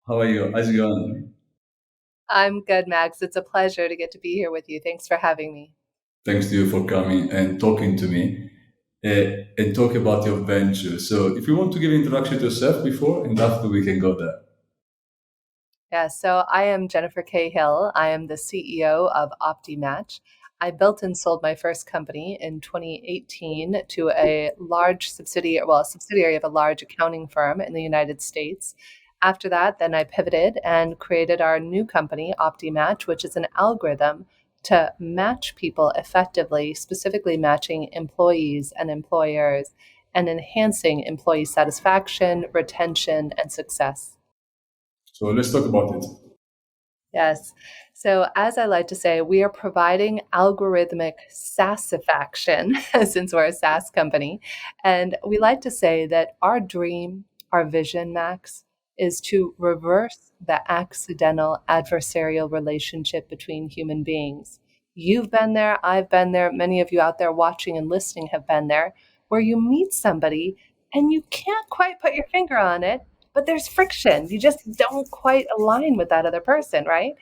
How are you? How's it going? I'm good, Max. It's a pleasure to get to be here with you. Thanks for having me. Thanks to you for coming and talking to me and talk about your venture. So, if you want to give an introduction to yourself before, and after we can go there. Yeah, so I am Jennifer Cahill. I am the CEO of OptiMatch. I built and sold my first company in 2018 to a large subsidiary, well, a subsidiary of a large accounting firm in the United States. After that, then I pivoted and created our new company, OptiMatch, which is an algorithm to match people effectively, specifically matching employees and employers and enhancing employee satisfaction, retention, and success. So, let's talk about it. Yes. So, as I like to say, we are providing algorithmic sassifaction since we're a SaaS company. And we like to say that our dream, our vision, Max, is to reverse the accidental adversarial relationship between human beings. You've been there, I've been there, many of you out there watching and listening have been there, where you meet somebody and you can't quite put your finger on it, but there's friction. You just don't quite align with that other person, right?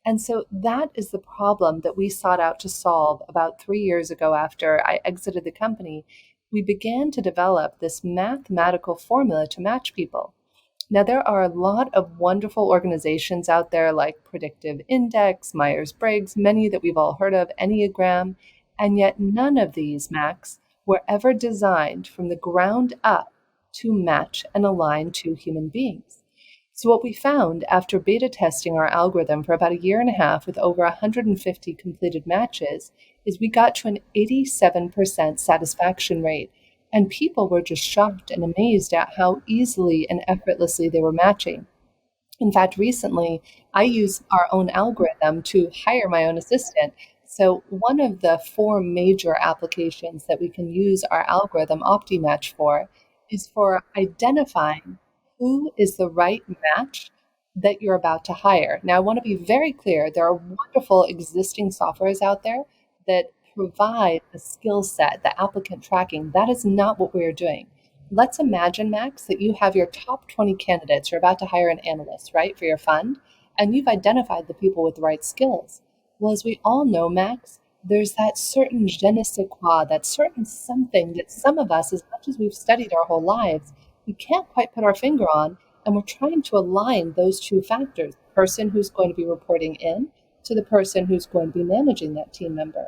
And so that is the problem that we sought out to solve about 3 years ago after I exited the company. We began to develop this mathematical formula to match people. Now, there are a lot of wonderful organizations out there like Predictive Index, Myers Briggs, many that we've all heard of, Enneagram, and yet none of these, Max, were ever designed from the ground up to match and align to human beings. So, what we found after beta testing our algorithm for about a year and a half with over 150 completed matches is we got to an 87% satisfaction rate. And people were just shocked and amazed at how easily and effortlessly they were matching. In fact, recently I used our own algorithm to hire my own assistant. So, one of the four major applications that we can use our algorithm OptiMatch for is for identifying who is the right match that you're about to hire. Now, I want to be very clear there are wonderful existing softwares out there that provide the skill set, the applicant tracking. That is not what we are doing. Let's imagine, Max, that you have your top 20 candidates. You're about to hire an analyst, right, for your fund, and you've identified the people with the right skills. Well, as we all know, Max, there's that certain je ne sais quoi, that certain something that some of us, as much as we've studied our whole lives, we can't quite put our finger on, and we're trying to align those two factors, the person who's going to be reporting in to the person who's going to be managing that team member.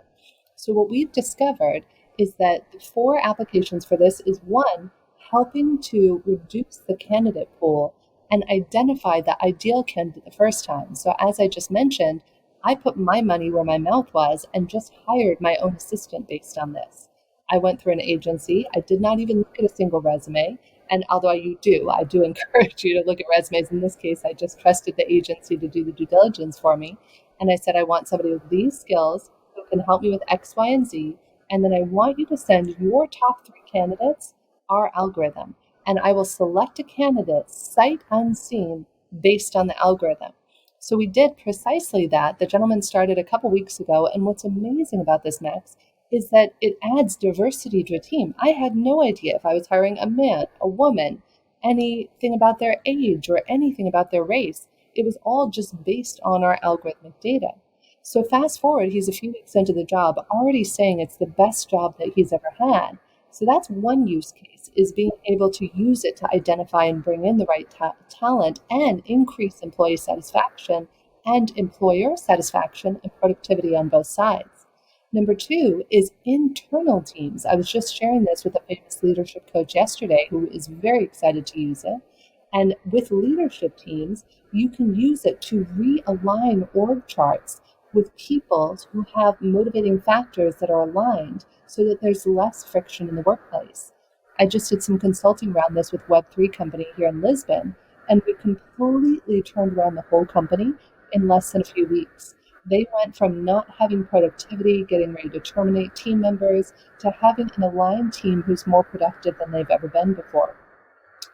So what we've discovered is that the four applications for this is one, helping to reduce the candidate pool and identify the ideal candidate the first time. So as I just mentioned, I put my money where my mouth was and just hired my own assistant based on this. I went through an agency. I did not even look at a single resume. And although I do encourage you to look at resumes. In this case, I just trusted the agency to do the due diligence for me. And I said, I want somebody with these skills who can help me with X, Y, and Z. And then I want you to send your top three candidates our algorithm. And I will select a candidate sight unseen based on the algorithm. So we did precisely that. The gentleman started a couple weeks ago. And what's amazing about this, Max, is that it adds diversity to a team. I had no idea if I was hiring a man, a woman, anything about their age or anything about their race. It was all just based on our algorithmic data. So fast forward, he's a few weeks into the job, already saying it's the best job that he's ever had. So that's one use case, is being able to use it to identify and bring in the right talent and increase employee satisfaction and employer satisfaction and productivity on both sides. Number two is internal teams. I was just sharing this with a famous leadership coach yesterday who is very excited to use it. And with leadership teams, you can use it to realign org charts with people who have motivating factors that are aligned so that there's less friction in the workplace. I just did some consulting around this with Web3 company here in Lisbon, and we completely turned around the whole company in less than a few weeks. They went from not having productivity, getting ready to terminate team members, to having an aligned team who's more productive than they've ever been before.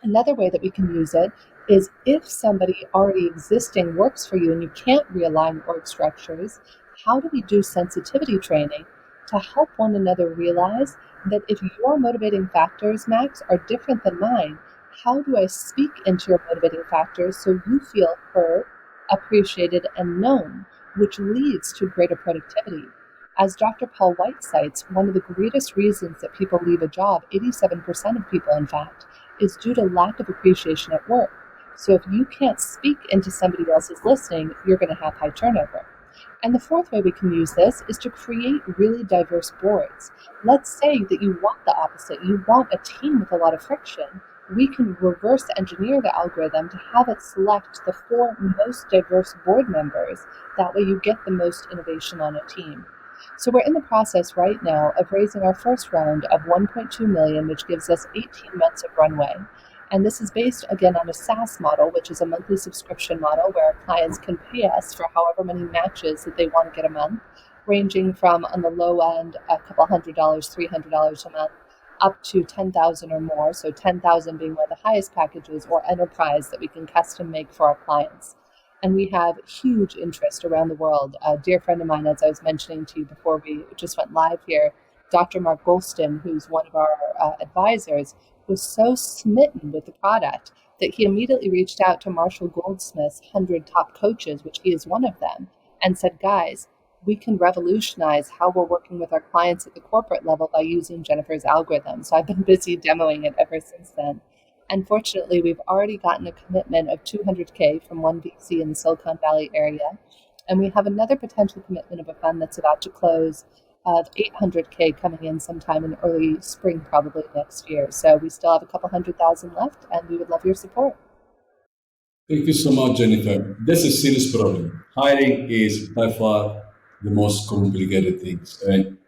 Another way that we can use it is if somebody already existing works for you and you can't realign org structures, how do we do sensitivity training to help one another realize that if your motivating factors, Max, are different than mine, how do I speak into your motivating factors so you feel heard, appreciated, and known, which leads to greater productivity. As Dr. Paul White cites, one of the greatest reasons that people leave a job, 87% of people, in fact, is due to lack of appreciation at work. So if you can't speak into somebody else's listening, you're going to have high turnover. And the fourth way we can use this is to create really diverse boards. Let's say that you want the opposite. You want a team with a lot of friction. We can reverse engineer the algorithm to have it select the four most diverse board members. That way you get the most innovation on a team. So we're in the process right now of raising our first round of 1.2 million, which gives us 18 months of runway. And this is based, again, on a SaaS model, which is a monthly subscription model where our clients can pay us for however many matches that they want to get a month, ranging from, on the low end, a couple $100, $300 a month, up to 10,000 or more. So 10,000 being one of the highest packages, or enterprise that we can custom make for our clients. And we have huge interest around the world. A dear friend of mine, as I was mentioning to you before we just went live here, Dr. Mark Golston, who's one of our advisors, was so smitten with the product that he immediately reached out to Marshall Goldsmith's 100 top coaches, which he is one of them, and said, guys, we can revolutionize how we're working with our clients at the corporate level by using Jennifer's algorithm. So I've been busy demoing it ever since then. And fortunately, we've already gotten a commitment of 200K from one VC in the Silicon Valley area. And we have another potential commitment of a fund that's about to close of 800K coming in sometime in early spring, probably next year. So we still have a couple 100,000 left, and we would love your support. Thank you so much, Jennifer. That's a serious problem. Hiring is by far the most complicated thing.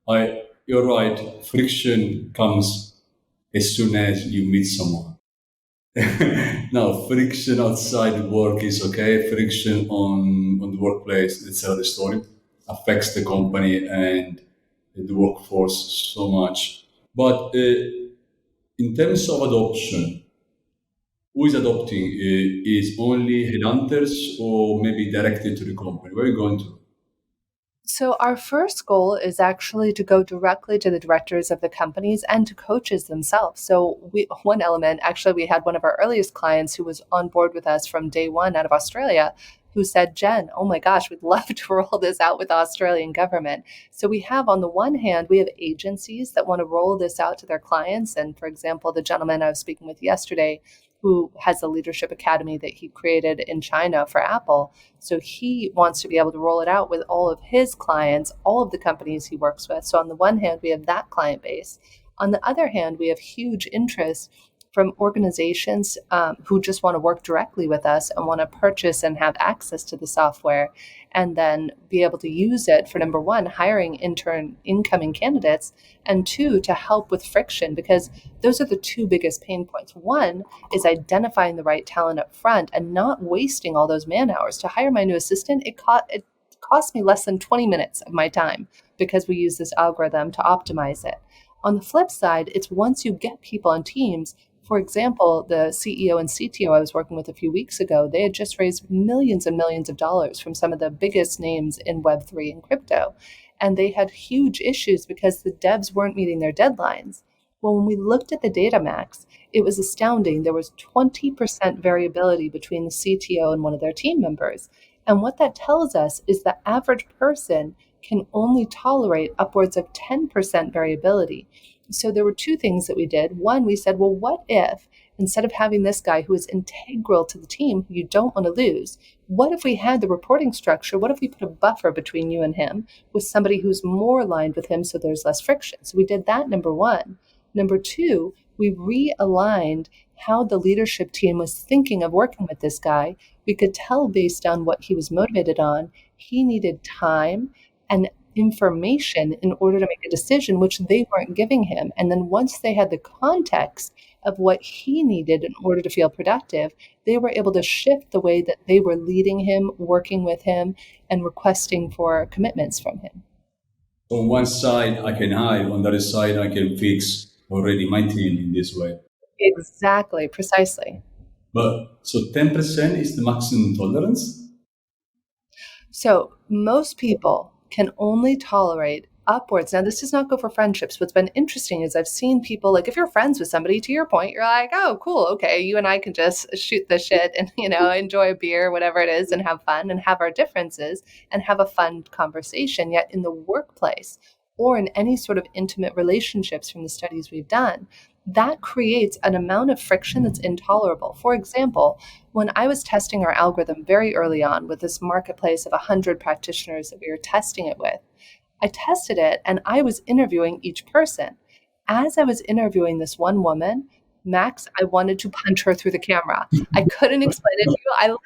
And you're right, friction comes as soon as you meet someone. Now, friction outside work is okay. Friction on the workplace, it's another story. Affects the company and the workforce so much. But in terms of adoption, who is adopting? Is only headhunters or maybe directly to the company? Where are you going to? So, our first goal is actually to go directly to the directors of the companies and to coaches themselves. So, one element, actually, we had one of our earliest clients who was on board with us from day one out of Australia, who said, Jen, oh my gosh, we'd love to roll this out with the Australian government. So, we have, on the one hand, we have agencies that want to roll this out to their clients. And for example, the gentleman I was speaking with yesterday, who has a leadership academy that he created in China for Apple. So he wants to be able to roll it out with all of his clients, all of the companies he works with. So on the one hand, we have that client base. On the other hand, we have huge interest from organizations who just want to work directly with us and want to purchase and have access to the software and then be able to use it for, number one, hiring incoming candidates, and two, to help with friction, because those are the two biggest pain points. One is identifying the right talent up front and not wasting all those man hours. To hire my new assistant, it cost me less than 20 minutes of my time because we use this algorithm to optimize it. On the flip side, it's once you get people on teams. For example, the CEO and CTO I was working with a few weeks ago, they had just raised millions and millions of dollars from some of the biggest names in Web3 and crypto. And they had huge issues because the devs weren't meeting their deadlines. Well, when we looked at the data max, it was astounding. There was 20% variability between the CTO and one of their team members. And what that tells us is the average person can only tolerate upwards of 10% variability. So there were two things that we did. One, we said, well, what if instead of having this guy who is integral to the team, who you don't want to lose, what if we had the reporting structure? What if we put a buffer between you and him with somebody who's more aligned with him so there's less friction? So we did that, number one. Number two, we realigned how the leadership team was thinking of working with this guy. We could tell based on what he was motivated on, he needed time and information in order to make a decision, which they weren't giving him. And then once they had the context of what he needed in order to feel productive, they were able to shift the way that they were leading him, working with him, and requesting for commitments from him. On one side, I can hide. On the other side, I can fix already my team in this way. Exactly, precisely. But so 10% is the maximum tolerance? So most people can only tolerate upwards. Now, this does not go for friendships. What's been interesting is I've seen people, like if you're friends with somebody, to your point, you're like, oh, cool. Okay. You and I can just shoot the shit and, enjoy a beer, whatever it is, and have fun and have our differences and have a fun conversation. Yet in the workplace or in any sort of intimate relationships from the studies we've done, that creates an amount of friction that's intolerable. For example, when I was testing our algorithm very early on with this marketplace of 100 practitioners that we were testing it with, I tested it and I was interviewing each person. As I was interviewing this one woman, Max, I wanted to punch her through the camera. I couldn't explain it to you.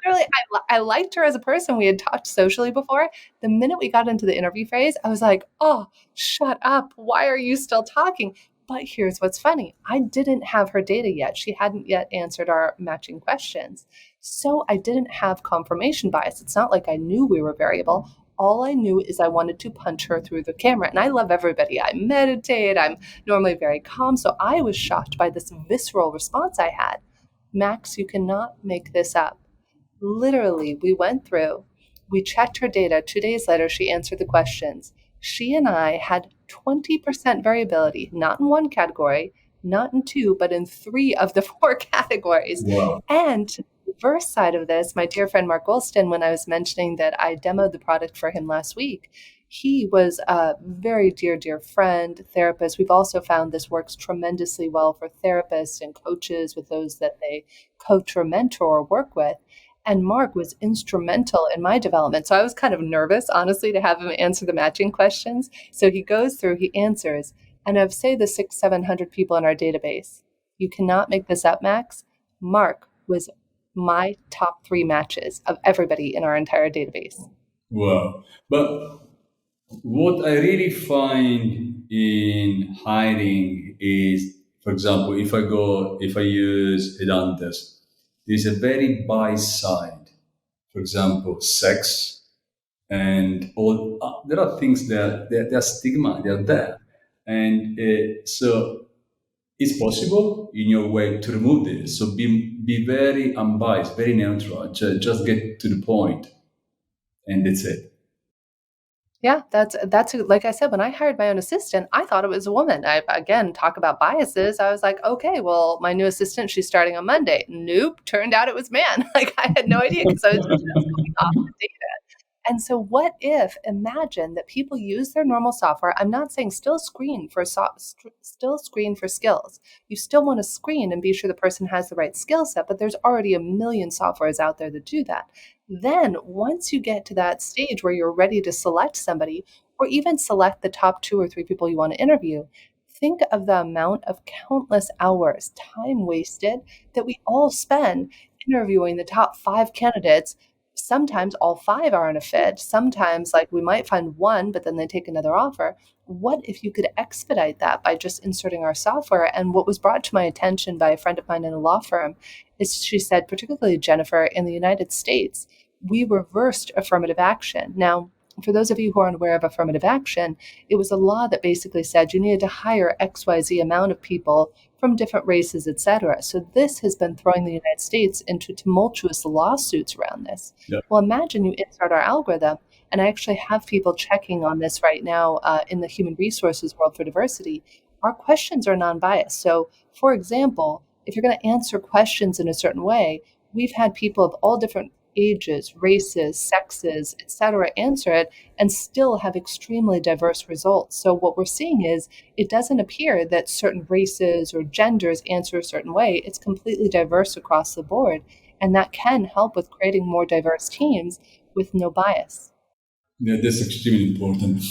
I liked her as a person. We had talked socially before. The minute we got into the interview phase, I was like, oh, shut up. Why are you still talking? But here's what's funny. I didn't have her data yet. She hadn't yet answered our matching questions. So I didn't have confirmation bias. It's not like I knew we were variable. All I knew is I wanted to punch her through the camera. And I love everybody. I meditate. I'm normally very calm. So I was shocked by this visceral response I had. Max, you cannot make this up. Literally, we went through, we checked her data. 2 days later, she answered the questions. She and I had 20% variability, not in one category, not in two, but in three of the four categories. Wow. And the reverse side of this, my dear friend Mark Golston, when I was mentioning that I demoed the product for him last week, he was a very dear, dear friend, therapist. We've also found this works tremendously well for therapists and coaches with those that they coach or mentor or work with. And Mark was instrumental in my development. So I was kind of nervous, honestly, to have him answer the matching questions. So he goes through, he answers. And of, say, the 700 people in our database, you cannot make this up, Max. Mark was my top 3 matches of everybody in our entire database. Wow. But what I really find in hiring is, for example, if I use headhunters, there's a very buy side. For example, sex and all. There are things there are stigma. They are there, and so it's possible in your way to remove this. So be very unbiased, very neutral. Just get to the point, and that's it. Yeah, that's like I said, when I hired my own assistant, I thought it was a woman. I again talk about biases. I was like, okay, well, my new assistant, she's starting on Monday. Nope, turned out it was man. Like I had no idea because I was just going off the data. And so, what if, imagine that people use their normal software? I'm not saying still screen for skills. You still want to screen and be sure the person has the right skill set, but there's already a million softwares out there that do that. Then, once you get to that stage where you're ready to select somebody, or even select the top 2 or 3 people you want to interview, think of the amount of countless hours, time wasted that we all spend interviewing the top 5 candidates. Sometimes all 5 aren't a fit. Sometimes, like, we might find one, but then they take another offer. What if you could expedite that by just inserting our software? And what was brought to my attention by a friend of mine in a law firm is she said, particularly Jennifer, in the United States, we reversed affirmative action. Now, for those of you who aren't aware of affirmative action, it was a law that basically said you needed to hire XYZ amount of people from different races, etc. So this has been throwing the United States into tumultuous lawsuits around this. Yeah. Well, imagine you insert our algorithm, and I actually have people checking on this right now in the human resources world for diversity. Our questions are non-biased. So, for example, if you're going to answer questions in a certain way, we've had people of all different ages, races, sexes, etc., answer it and still have extremely diverse results. So what we're seeing is it doesn't appear that certain races or genders answer a certain way. It's completely diverse across the board. And that can help with creating more diverse teams with no bias. Yeah, that's extremely important.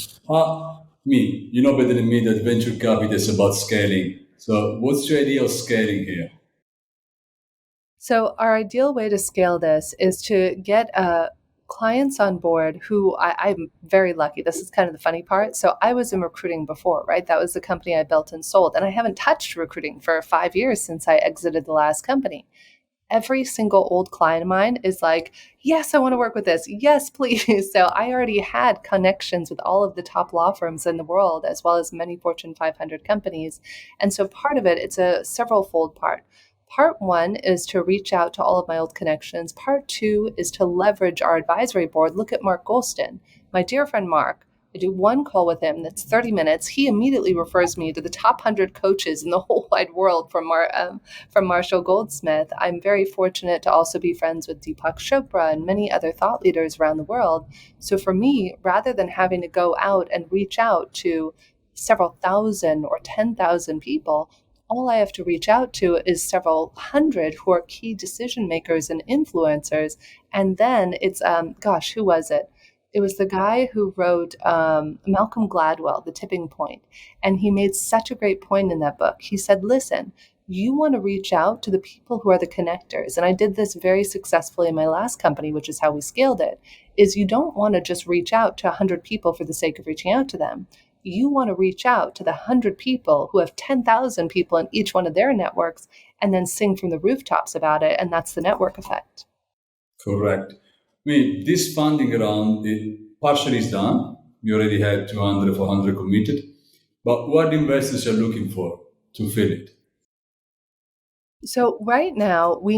You know better than me that venture capital is about scaling. So what's your idea of scaling here? So our ideal way to scale this is to get clients on board who I'm very lucky. This is kind of the funny part. So I was in recruiting before, right? That was the company I built and sold. And I haven't touched recruiting for 5 years since I exited the last company. Every single old client of mine is like, yes, I want to work with this. Yes, please. So I already had connections with all of the top law firms in the world, as well as many Fortune 500 companies. And so part of it, it's a several-fold part. Part 1 is to reach out to all of my old connections. Part 2 is to leverage our advisory board. Look at Mark Golston. My dear friend Mark I do one call with him that's 30 minutes. He immediately refers me to the top 100 coaches in the whole wide world from Marshall Goldsmith. I'm very fortunate to also be friends with Deepak Chopra and many other thought leaders around the world. So for me, rather than having to go out and reach out to several thousand or 10,000 people, all I have to reach out to is several hundred who are key decision makers and influencers. And then it's, gosh, who was it? It was the guy who wrote Malcolm Gladwell, The Tipping Point. And he made such a great point in that book. He said, listen, you want to reach out to the people who are the connectors. And I did this very successfully in my last company, which is how we scaled it, is you don't want to just reach out to 100 people for the sake of reaching out to them. You want to reach out to the 100 people who have 10,000 people in each one of their networks and then sing from the rooftops about it. And that's the network effect. Correct. I mean, this funding round partially is done. We already had 200, 400 committed. But what investors are looking for to fill it? So right now we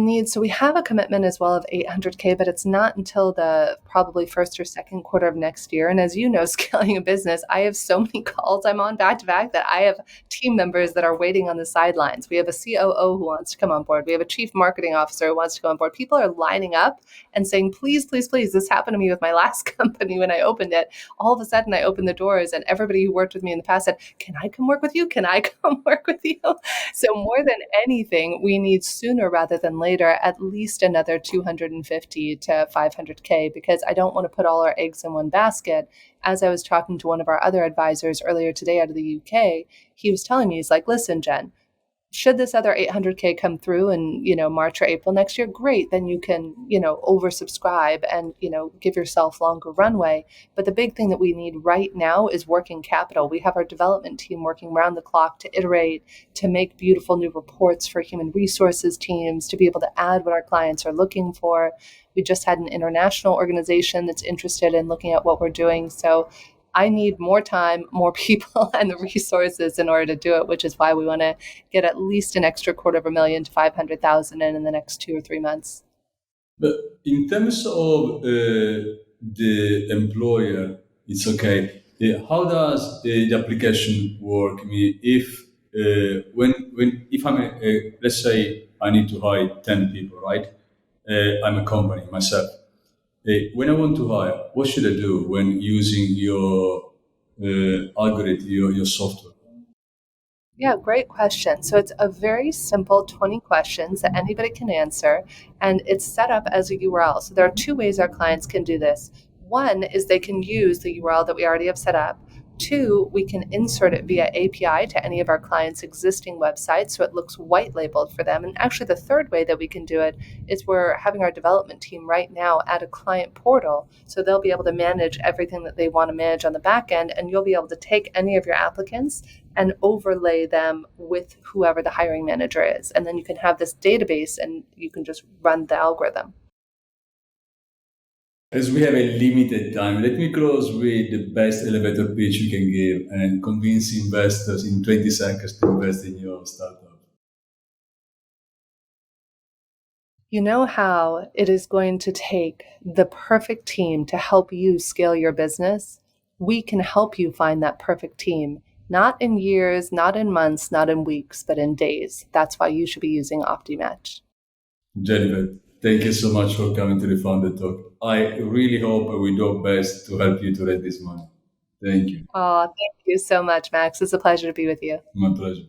have a commitment as well of 800K, but it's not until the probably first or second quarter of next year. And as you know, scaling a business, I have so many calls I'm on back to back that I have team members that are waiting on the sidelines. We have a COO who wants to come on board. We have a chief marketing officer who wants to come on board. People are lining up and saying, please, please, please. This happened to me with my last company when I opened it. All of a sudden I opened the doors and everybody who worked with me in the past said, can I come work with you? Can I come work with you? So more than anything, we need sooner rather than later at least another 250 to 500K, because I don't want to put all our eggs in one basket. As I was talking to one of our other advisors earlier today out of the UK, he was telling me, he's like, listen, Jen, should this other 800K come through in, March or April next year, great. Then you can, oversubscribe and, give yourself longer runway. But the big thing that we need right now is working capital. We have our development team working round the clock to iterate, to make beautiful new reports for human resources teams, to be able to add what our clients are looking for. We just had an international organization that's interested in looking at what we're doing. So I need more time, more people, and the resources in order to do it, which is why we want to get at least an extra $250,000 to 500,000 in the next 2 or 3 months. But in terms of the employer, it's okay. How does the application work? I mean, if I'm let's say I need to hire 10 people, right? I'm a company myself. When I want to hire, what should I do when using your algorithm, your software? Yeah, great question. So it's a very simple 20 questions that anybody can answer, and it's set up as a URL. So there are two ways our clients can do this. One is they can use the URL that we already have set up. Two, we can insert it via API to any of our clients' existing websites so it looks white labeled for them. And actually, the third way that we can do it is we're having our development team right now add a client portal. So they'll be able to manage everything that they want to manage on the back end. And you'll be able to take any of your applicants and overlay them with whoever the hiring manager is. And then you can have this database and you can just run the algorithm. As we have a limited time, let me close with the best elevator pitch you can give and convince investors in 20 seconds to invest in your startup. You know how it is going to take the perfect team to help you scale your business? We can help you find that perfect team, not in years, not in months, not in weeks, but in days. That's why you should be using OptiMatch. Jennifer, thank you so much for coming to the Founder Talk. I really hope we do our best to help you to raise this money. Thank you. Oh, thank you so much, Max. It's a pleasure to be with you. My pleasure.